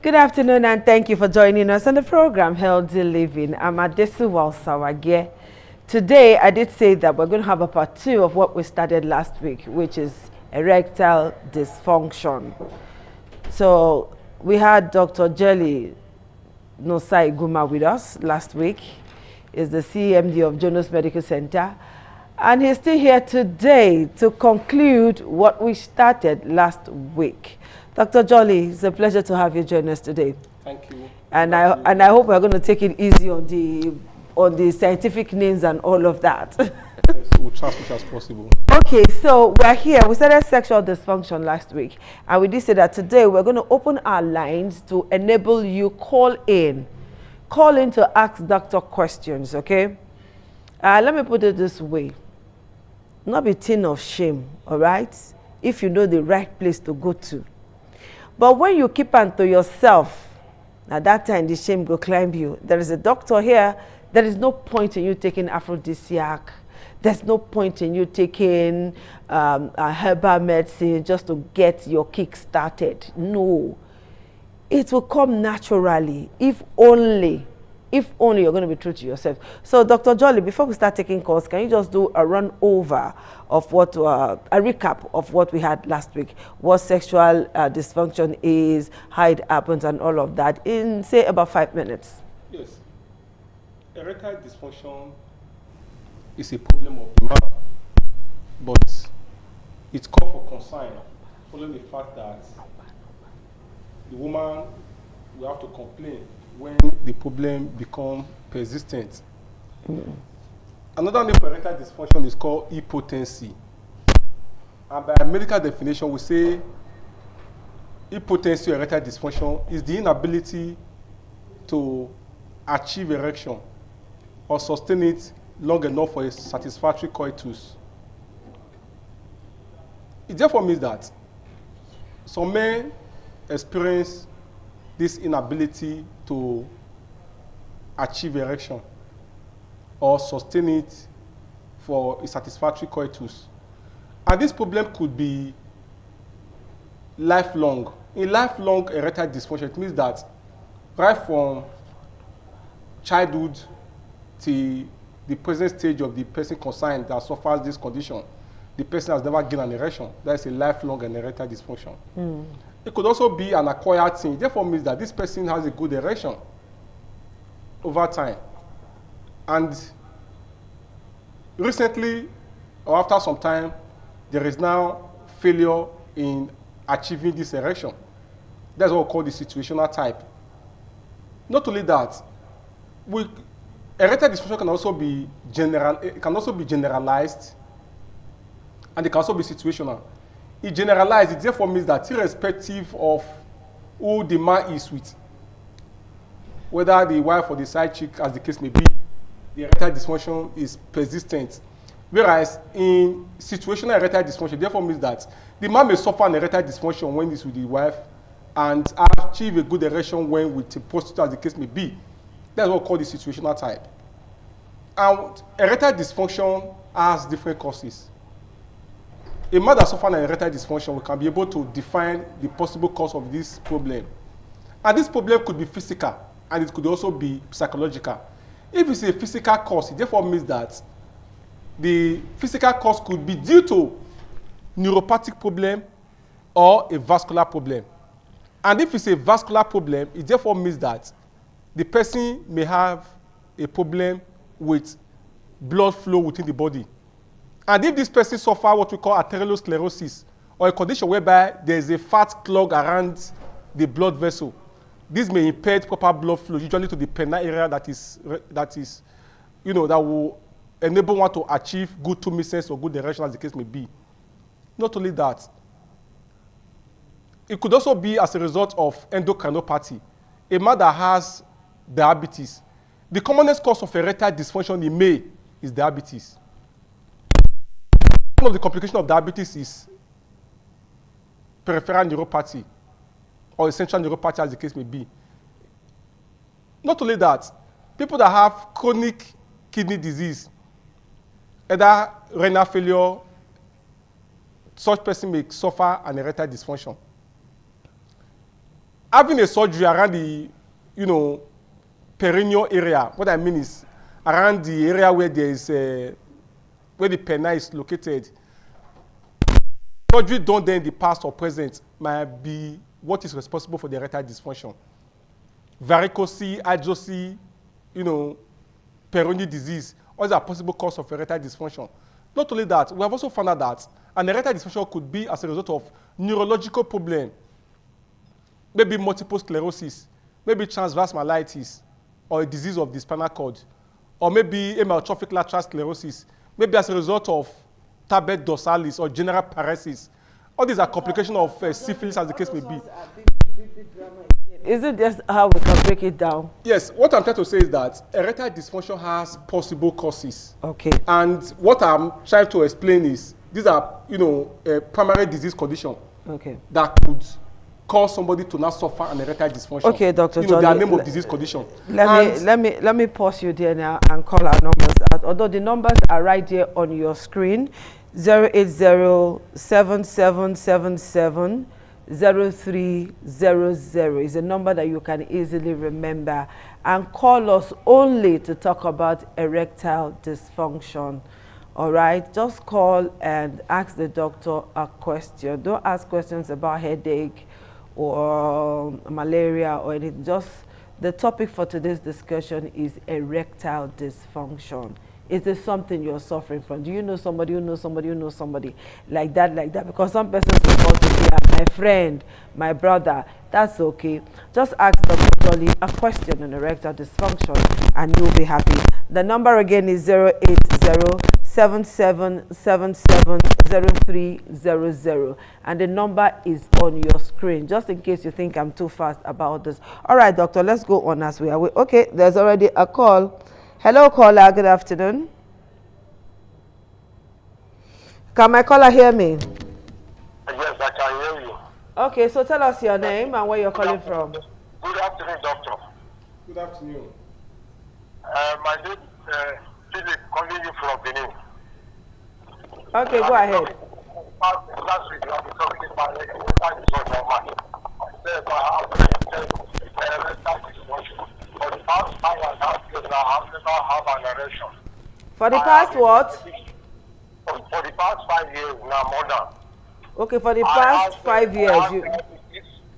Good afternoon and thank you for joining us on the program Healthy Living. I'm Adesu Walsawage. Today I did say that we're going to have a part 2 of what we started last week, which is erectile dysfunction. So we had Dr. Jelly Nosai Guma with us last week. He's the CMD of Jonas Medical Center. And he's still here today to conclude what we started last week. Dr. Jolly, it's a pleasure to have you join us today. Thank you. And I hope we're going to take it easy on the scientific names and all of that. Yes, we'll try as much as possible. Okay, so we're here. We started sexual dysfunction last week, and we did say that today we're going to open our lines to enable you call in to ask doctor questions. Okay, let me put it this way: not be thing of shame, all right? If you know the right place to go to. But when you keep unto yourself, at that time the shame will climb you. There is a doctor here. There is no point in you taking aphrodisiac. There's no point in you taking a herbal medicine just to get your kick started. No. It will come naturally, if only you're going to be true to yourself. So, Dr. Jolly, before we start taking calls, can you just do a run over of what, a recap of what we had last week? What sexual dysfunction is, how it happens, and all of that in, say, about 5 minutes? Yes. Erectile dysfunction is a problem of the man, but it's called for concern following the fact that the woman will have to complain when the problem becomes persistent. Another name for erectile dysfunction is called impotency. And by medical definition, we say impotency or erectile dysfunction is the inability to achieve erection or sustain it long enough for a satisfactory coitus. It therefore means that some men experience this inability to achieve erection or sustain it for a satisfactory coitus. And this problem could be lifelong. In lifelong erectile dysfunction, it means that right from childhood to the present stage of the person concerned that suffers this condition, the person has never gained an erection. That is a lifelong erectile dysfunction. It could also be an acquired thing. It therefore means that this person has a good erection over time. And recently, or after some time, there is now failure in achieving this erection. That's what we call the situational type. Not only that, erectile dysfunction can also be generalized, and it can also be situational. It generalized, it therefore means that irrespective of who the man is with, whether the wife or the side chick, as the case may be, the erectile dysfunction is persistent. Whereas in situational erectile dysfunction, therefore means that the man may suffer an erectile dysfunction when he's with the wife and achieve a good erection when with a prostitute, as the case may be. That's what we call the situational type. And erectile dysfunction has different causes. A man that suffers an erectile dysfunction, we can be able to define the possible cause of this problem. And this problem could be physical, and it could also be psychological. If it's a physical cause, it therefore means that the physical cause could be due to neuropathic problem or a vascular problem. And if it's a vascular problem, it therefore means that the person may have a problem with blood flow within the body. And if this person suffers what we call arteriosclerosis, or a condition whereby there is a fat clog around the blood vessel, this may impede proper blood flow, usually to the penile area that will enable one to achieve good tumescence or good erection, as the case may be. Not only that, it could also be as a result of endocrinopathy. A man that has diabetes, the commonest cause of erectile dysfunction in male is diabetes. One of the complications of diabetes is peripheral neuropathy or essential neuropathy, as the case may be. Not only that, people that have chronic kidney disease, either renal failure, such person may suffer an erectile dysfunction. having a surgery around the, perineal area. What I mean is around the area where there is where the penile is located. Surgery done there in the past or present might be what is responsible for the erectile dysfunction. Varicose, hydrocy, perineal disease, all are possible cause of erectile dysfunction. Not only that, we have also found out that an erectile dysfunction could be as a result of neurological problem, maybe multiple sclerosis, maybe transverse myelitis, or a disease of the spinal cord, or maybe amyotrophic lateral sclerosis, maybe as a result of tabet dorsalis or general paresis. All these are complications of syphilis, as the case may be. Is it just how we can break it down? Yes, what I'm trying to say is that erectile dysfunction has possible causes. Okay. And what I'm trying to explain is these are, a primary disease condition. Okay. That could cause somebody to now suffer an erectile dysfunction. Okay, Dr. Johnny, their name of disease condition. Let me pause you there now and call our numbers out. Although the numbers are right there on your screen, 080-7777-0300 is a number that you can easily remember, and call us only to talk about erectile dysfunction. All right, just call and ask the doctor a question. Don't ask questions about headache or malaria or anything. Just the topic for today's discussion is erectile dysfunction. Is there something you're suffering from? Do you know somebody who knows somebody who knows somebody like that? Because some persons will call to say, my friend, my brother. That's okay. Just ask Dr. Jolly a question on erectile dysfunction and you'll be happy. The number again is 080-7777-0300, and the number is on your screen, just in case you think I'm too fast about this. All right, doctor, let's go on as we are. Okay, there's already a call. Hello, caller. Good afternoon. Can my caller hear me? Yes, I can hear you. Okay, so tell us your name and where you're calling from. Good afternoon, doctor. Good afternoon. My name is Philip, calling you from Benin. Okay, go ahead. Last week, I was talking about for the past 5.5 years, I have never had an erection. For the past what? For the past 5 years now, more than. Okay, for the past 5 years. I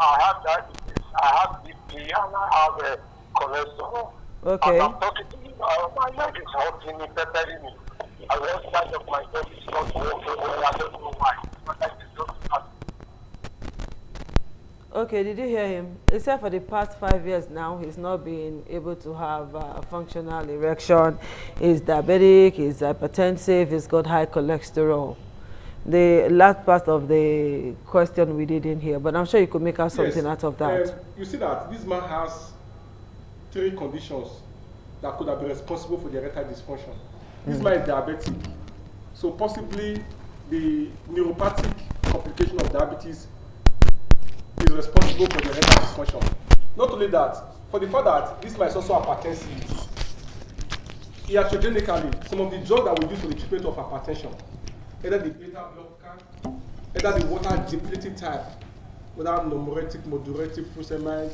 have diabetes, I have BP, and I have cholesterol. Okay. And I'm talking to you, my leg is hurting me, peppering me. I left side of my body is not working well, I don't know why. But I just don't have. Okay, did you hear him? He said for the past 5 years now, he's not been able to have a functional erection. He's diabetic, he's hypertensive, he's got high cholesterol. The last part of the question we didn't hear, but I'm sure you could make out something out of that. You see that this man has 3 conditions that could have been responsible for the erectile dysfunction. This man is diabetic, so possibly the neuropathic complication of diabetes is responsible for the erectile dysfunction. Not only that, for the fact that this man is also hypertensive, iatrogenically, some of the drugs that we use for the treatment of hypertension, either the beta blocker, either the water depleting type, whether nomoretic, modulative furosemide,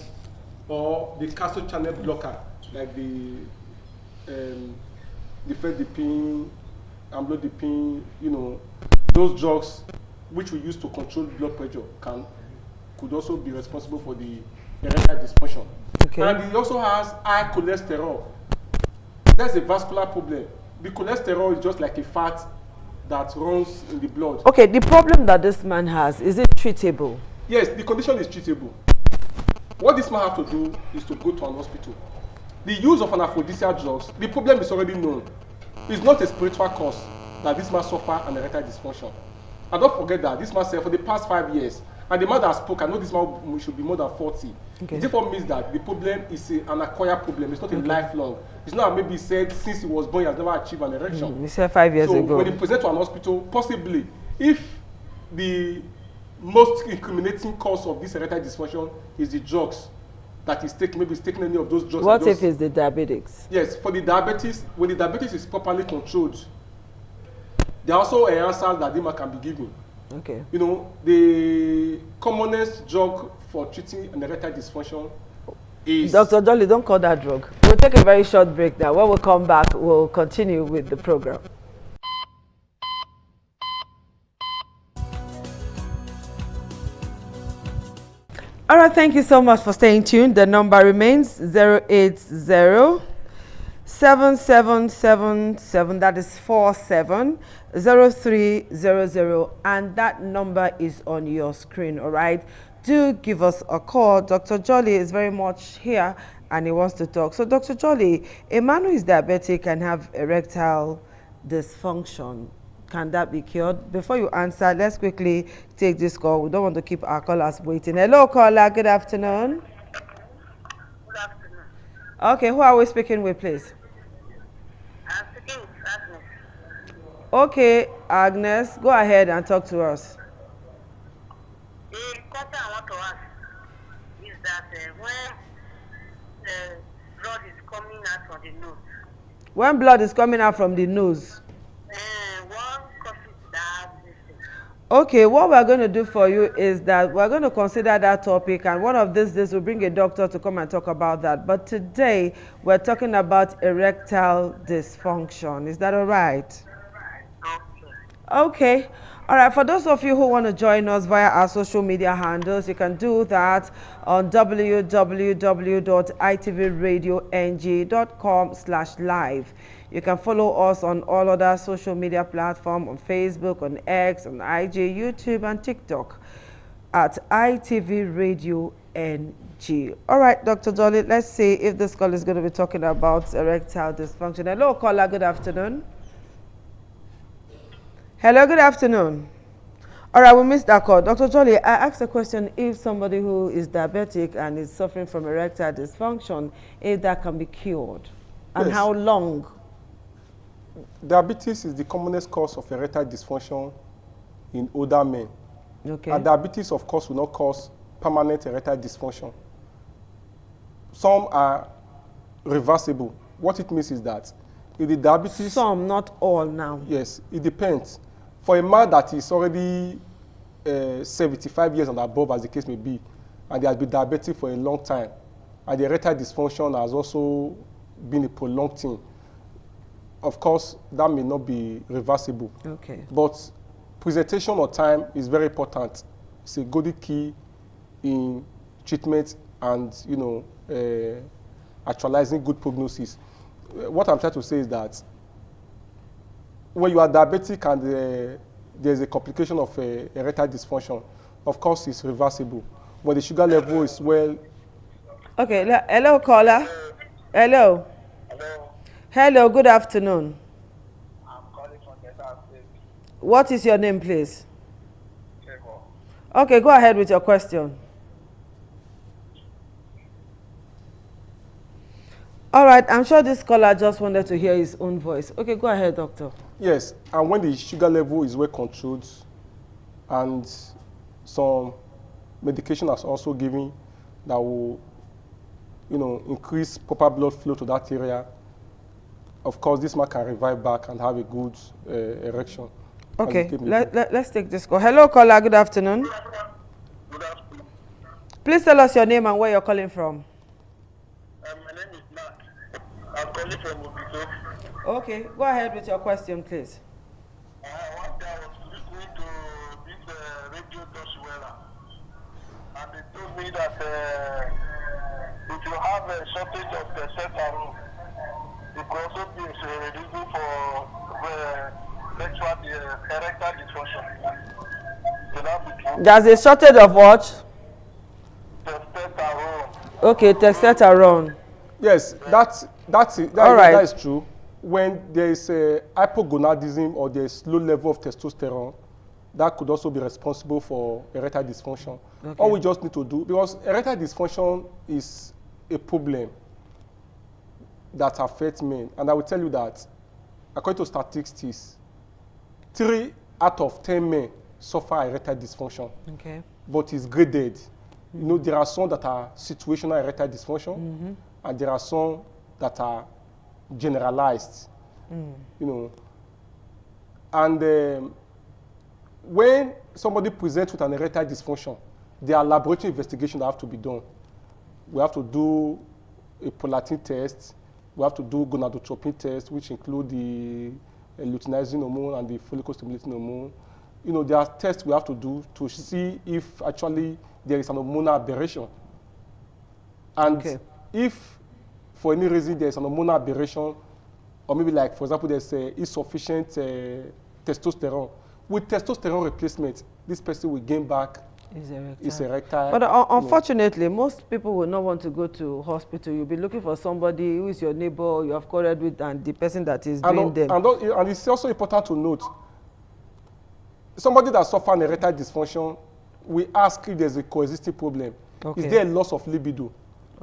or the calcium channel blocker, like the difedipine, amlodipine, those drugs which we use to control blood pressure could also be responsible for the erectile dysfunction. Okay. And he also has high cholesterol. That's a vascular problem. The cholesterol is just like a fat that runs in the blood. Okay, the problem that this man has, is it treatable? Yes, the condition is treatable. What this man has to do is to go to an hospital. The use of an aphrodisiac drugs, the problem is already known. It's not a spiritual cause that this man suffer an erectile dysfunction. And don't forget that this man said for the past 5 years, and the man that spoke, I know this man should be more than 40. Okay. It therefore means that the problem is an acquired problem. It's not a lifelong. It's not maybe he said since he was born he has never achieved an erection. He said 5 years ago. So when he presents to an hospital, possibly, if the most incriminating cause of this erectile dysfunction is the drugs that he's taking, maybe he's taking any of those drugs. What if it's the diabetics? Yes, for the diabetes, when the diabetes is properly controlled, there are also answers that the man can be given. Okay. You know, the commonest drug for treating an erectile dysfunction is... Dr. Jolly, don't call that drug. We'll take a very short break now. When we come back, we'll continue with the program. All right, thank you so much for staying tuned. The number remains 080-7777, that is 470300, and that number is on your screen. All right, do give us a call. Dr. Jolly is very much here and he wants to talk. So Dr. Jolly, a man who is diabetic can have erectile dysfunction. Can that be cured? Before you answer, let's quickly take this call. We don't want to keep our callers waiting. Hello, caller. Good afternoon. Good afternoon. Okay, who are we speaking with, please? I'm speaking with Agnes. Okay, Agnes, go ahead and talk to us. The question I want to ask is that when blood is coming out from the nose, When blood is coming out from the nose. what causes that? Okay, what we're going to do for you is that we're going to consider that topic, and one of these days we'll bring a doctor to come and talk about that. But today we're talking about erectile dysfunction. Is that all right? Okay. All right, for those of you who want to join us via our social media handles, you can do that on www.itvradioNG.com/live. You can follow us on all other social media platforms, on Facebook, on X, on IG, YouTube, and TikTok at ITV Radio NG. All right, Dr. Jolly, let's see if this call is going to be talking about erectile dysfunction. Hello, caller, good afternoon. Hello, good afternoon. All right, we missed that call. Dr. Jolly, I asked a question if somebody who is diabetic and is suffering from erectile dysfunction, if that can be cured, and Yes. how long? Diabetes is the commonest cause of erectile dysfunction in older men. Okay. And diabetes, of course, will not cause permanent erectile dysfunction. Some are reversible. What it means is that if the diabetes... Some, not all now. Yes, it depends. For a man that is already 75 years and above, as the case may be, and he has been diabetic for a long time, and the erectile dysfunction has also been a prolonged thing, of course, that may not be reversible. Okay. But presentation on time is very important. It's a good key in treatment and, you know, actualizing good prognosis. What I'm trying to say is that when you are diabetic and there's a complication of erectile dysfunction, of course, it's reversible. When the sugar level is well... Okay, hello, caller. Hello. Hello, Hello, good afternoon. I'm calling from the State. What is your name, please? Favor. Okay, go ahead with your question. All right, I'm sure this caller just wanted to hear his own voice. Okay, go ahead, doctor. Yes, and when the sugar level is well controlled and some medication is also given that will, you know, increase proper blood flow to that area, of course, this man can revive back and have a good erection. Okay, let's take this call. Hello, caller, good afternoon. Good afternoon. Please tell us your name and where you're calling from. My name is Mark. I'm calling from Obido. Okay, go ahead with your question, please. One day I was listening to this radio Doswella, and they told me that if you have a shortage of the testosterone, it could also be a reason for sexual erectile dysfunction. Will that be true? There's a shortage of what? Testosterone. Okay, testosterone. Yes, that is true. When there is a hypogonadism or there is low level of testosterone, that could also be responsible for erectile dysfunction. Okay. All we just need to do, because erectile dysfunction is a problem that affects men. And I will tell you that, according to statistics, 3 out of 10 men suffer erectile dysfunction. Okay. But it's graded. You know, there are some that are situational erectile dysfunction, and there are some that are generalized. You know, and when somebody presents with an erectile dysfunction, there are laboratory investigations that have to be done. We have to do a prolactin test. We have to do gonadotropin test, which include the luteinizing hormone and the follicle-stimulating hormone. You know, there are tests we have to do to see if actually there is an hormonal aberration. And if, for any reason, there is an hormonal aberration, or maybe like, for example, there's insufficient testosterone, with testosterone replacement, this person will gain back his erectile. But unfortunately, most people will not want to go to hospital. You'll be looking for somebody who is your neighbor, you have quarreled with, and the person that is doing them. And it's also important to note, somebody that suffers an erectile dysfunction, we ask if there's a coexisting problem. Is there a loss of libido?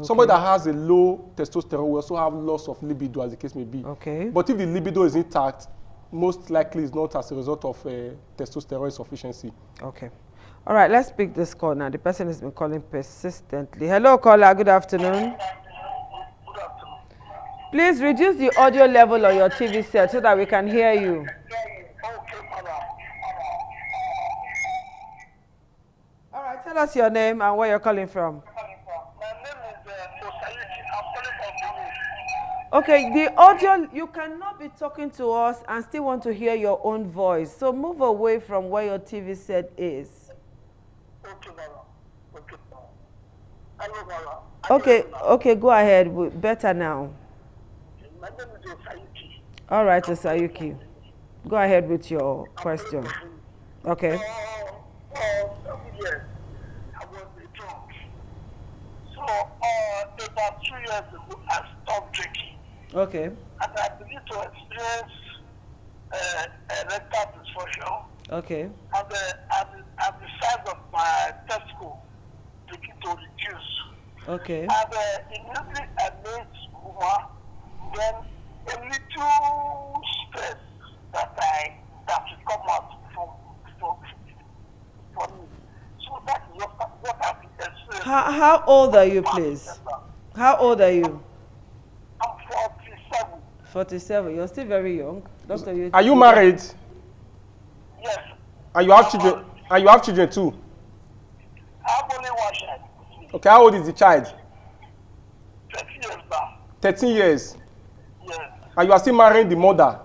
Somebody that has a low testosterone will also have loss of libido, as the case may be. But if the libido is intact, most likely it's not as a result of testosterone insufficiency. All right, let's pick this call now. The person has been calling persistently. Hello, caller. Good afternoon. Good afternoon. Please reduce the audio level on your TV set so that we can hear you. Okay, madam. All right, tell us your name and where you're calling from. My name is Osayuki. I'm calling from Benin. Okay, the audio, you cannot be talking to us and still want to hear your own voice. So move away from where your TV set is. Okay, madam. Okay, madam. Hello, madam. Okay, go ahead. Better now. My name is Osayuki. All right, Osayuki. Go ahead with your question. Okay. 7 years, I was a drunk. So, about 2 years ago, I stopped drinking. Okay. And I began to experience erectile dysfunction. Okay. And the size of my testicle began to reduce. Okay. And immediately I made Uma, then a little stress that will come out from me. So that is what I've been experiencing. How old are you, please? How old are you? I'm 47. 47. You're still very young. Doctor, Are you married? Yes. And you have children? And you have children too? I have only one child. Okay, how old is the child? 30 years now. 13 years. Yes. And you are still marrying the mother?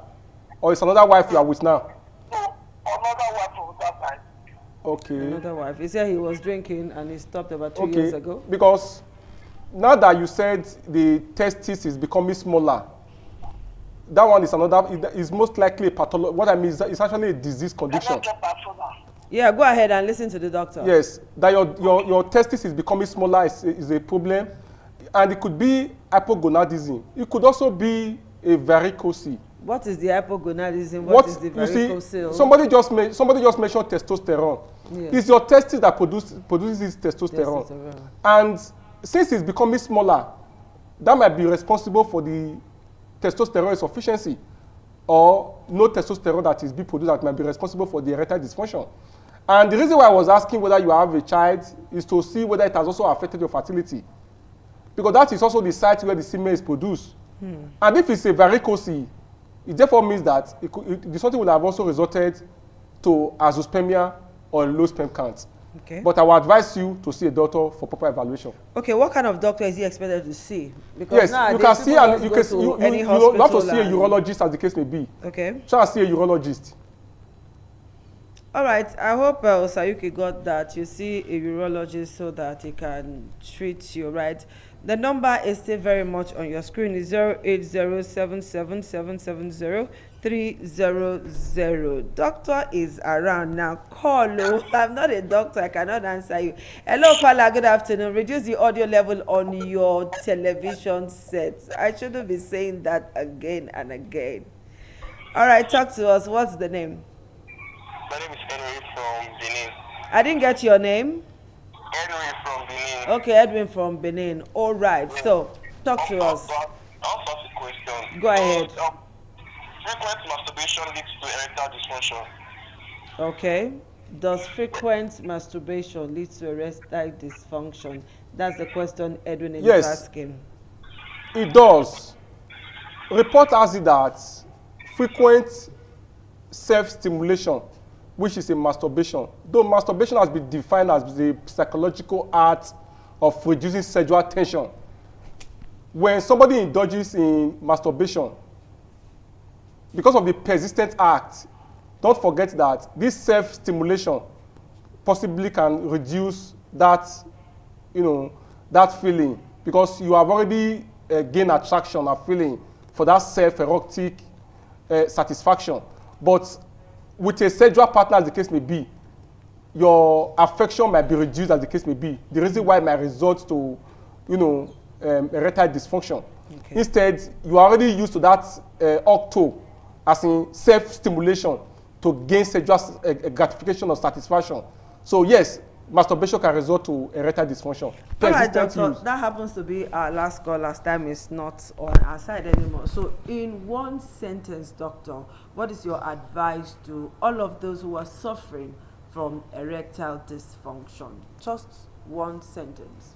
Or is another wife you are with now? So another one from that side. Okay. Another wife. He said he was drinking and he stopped about 2 years ago. Because now that you said the testis is becoming smaller, that one is another, is most likely a pathology. What I mean is that it's actually a disease condition. Yeah, go ahead and listen to the doctor. Yes, that your testis is becoming smaller is a problem. And it could be hypogonadism. It could also be a varicose. What is the hypogonadism? What is the varicocele? Somebody just mentioned testosterone. Yes. It's your testis that produces testosterone. And since it's becoming smaller, that might be responsible for the testosterone insufficiency, or no testosterone that is being produced that might be responsible for the erectile dysfunction. And the reason why I was asking whether you have a child is to see whether it has also affected your fertility. Because that is also the site where the semen is produced. And if it's a varicose, it therefore means that the something will have also resulted to azoospermia or low sperm count. Okay. But I will advise you to see a doctor for proper evaluation. Okay, what kind of doctor is he expected to see? Because yes, you can see you have to see a urologist, as the case may be. Okay. Try to see a urologist. All right, I hope Osayuki got that. You see a urologist so that he can treat you, right? The number is still very much on your screen. It's 08077770300. Doctor is around now. Call. I'm not a doctor. I cannot answer you. Hello, caller. Good afternoon. Reduce the audio level on your television set. I shouldn't be saying that again and again. All right, talk to us. What's the name? My name is Henry from Benin. I didn't get your name. Edwin from Benin. Okay, Edwin from Benin. All right. So, talk to us. I'll ask a question. Go ahead. Frequent masturbation leads to erectile dysfunction. Okay. Does frequent masturbation lead to erectile dysfunction? That's the question Edwin is asking. It does. Report has it that frequent self-stimulation which is a masturbation. Though masturbation has been defined as the psychological art of reducing sexual tension. When somebody indulges in masturbation, because of the persistent act, don't forget that this self-stimulation possibly can reduce that, that feeling, because you have already gained attraction and feeling for that self-erotic satisfaction. But with a sexual partner, as the case may be, your affection might be reduced, as the case may be. The reason why it might result to, erectile dysfunction. Okay. Instead, you are already used to that octo, as in self-stimulation, to gain sexual gratification or satisfaction. So yes, masturbation can result to erectile dysfunction. All right, doctor, that happens to be our last call. Last time is not on our side anymore. So in one sentence, doctor, what is your advice to all of those who are suffering from erectile dysfunction? Just one sentence.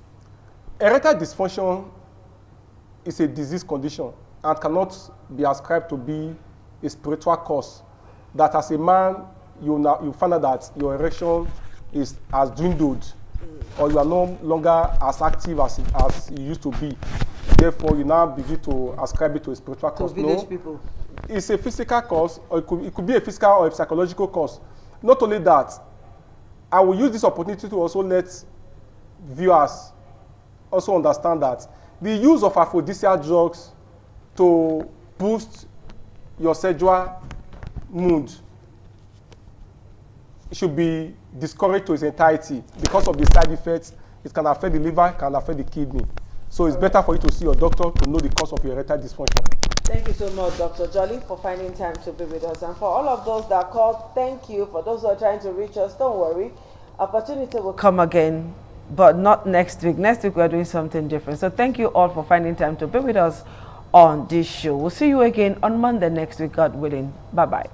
Erectile dysfunction is a disease condition and cannot be ascribed to be a spiritual cause. That as a man, you find out that your erection has dwindled, or you are no longer as active as you used to be. Therefore, you now begin to ascribe it to a spiritual cause. To village people. It's a physical cause, or it could be a physical or a psychological cause. Not only that, I will use this opportunity to also let viewers also understand that the use of aphrodisiac drugs to boost your sexual mood should be discouraged to its entirety because of the side effects. It can affect the liver, it can affect the kidney. So it's better for you to see your doctor to know the cause of your erectile dysfunction. Thank you so much, Dr. Jolly, for finding time to be with us. And for all of those that called, thank you. For those who are trying to reach us, don't worry. Opportunity will come again, but not next week. Next week, we're doing something different. So thank you all for finding time to be with us on this show. We'll see you again on Monday next week, God willing. Bye-bye.